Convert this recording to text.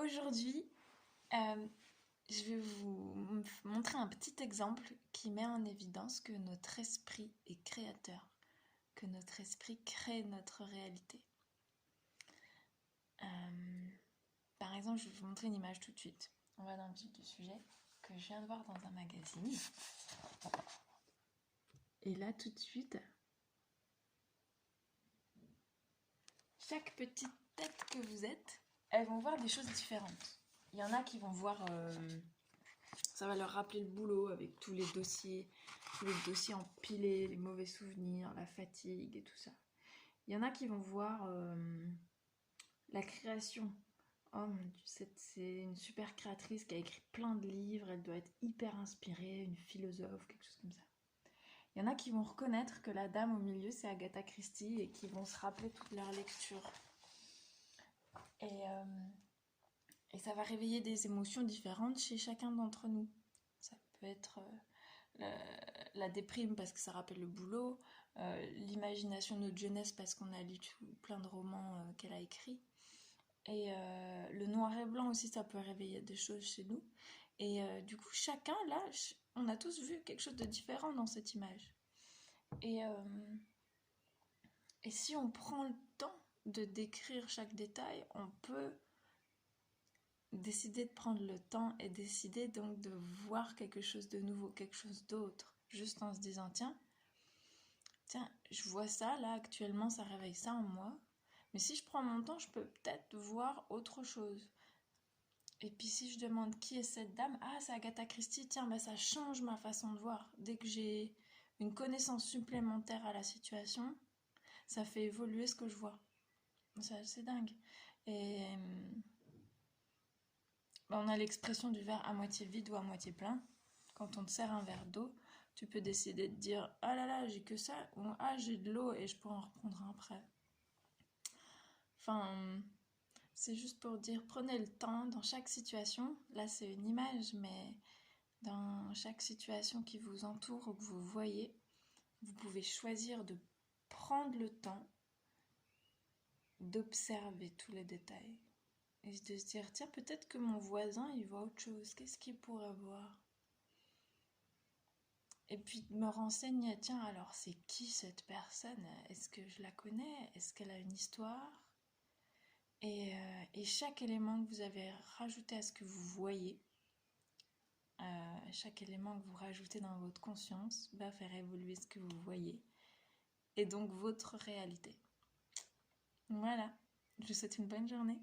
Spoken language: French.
Aujourd'hui, euh, je vais vous montrer un petit exemple qui met en évidence que notre esprit est créateur, que notre esprit crée notre réalité. Euh, Par exemple, je vais vous montrer une image tout de suite. On va dans le vif du sujet que je viens de voir dans un magazine. Et là, tout de suite, chaque petite tête que vous êtes, elles vont voir des choses différentes. Il y en a qui vont voir, ça va leur rappeler le boulot avec tous les dossiers empilés, les mauvais souvenirs, la fatigue et tout ça. Il y en a qui vont voir la création. Oh mon Dieu, c'est une super créatrice qui a écrit plein de livres, elle doit être hyper inspirée, une philosophe, quelque chose comme ça. Il y en a qui vont reconnaître que la dame au milieu, c'est Agatha Christie et qui vont se rappeler toute leur lecture. Et ça va réveiller des émotions différentes chez chacun d'entre nous. Ça peut être la déprime parce que ça rappelle le boulot, l'imagination de notre jeunesse parce qu'on a lu plein de romans qu'elle a écrits. Et le noir et blanc aussi, ça peut réveiller des choses chez nous. Et du coup, chacun, là, on a tous vu quelque chose de différent dans cette image. Et si on prend le temps de décrire chaque détail, on peut décider de prendre le temps et décider donc de voir quelque chose de nouveau, quelque chose d'autre, juste en se disant tiens, je vois ça là actuellement, ça réveille ça en moi, mais si je prends mon temps, je peux peut-être voir autre chose. Et puis si je demande qui est cette dame, ah c'est Agatha Christie, tiens, bah ça change ma façon de voir. Dès que j'ai une connaissance supplémentaire à la situation, ça fait évoluer ce que je vois. C'est dingue. Et on a l'expression du verre à moitié vide ou à moitié plein. Quand on te sert un verre d'eau, tu peux décider de dire « Ah là là, j'ai que ça » ou « Ah, j'ai de l'eau et je pourrais en reprendre un après ». Enfin, c'est juste pour dire prenez le temps dans chaque situation. Là, c'est une image, mais dans chaque situation qui vous entoure ou que vous voyez, vous pouvez choisir de prendre le temps d'observer tous les détails. Et de se dire, tiens, peut-être que mon voisin, il voit autre chose. Qu'est-ce qu'il pourrait voir? Et puis de me renseigner, tiens, alors c'est qui cette personne? Est-ce que je la connais? Est-ce qu'elle a une histoire? Et chaque élément que vous avez rajouté à ce que vous voyez, chaque élément que vous rajoutez dans votre conscience va faire évoluer ce que vous voyez. Et donc votre réalité. Voilà, je vous souhaite une bonne journée.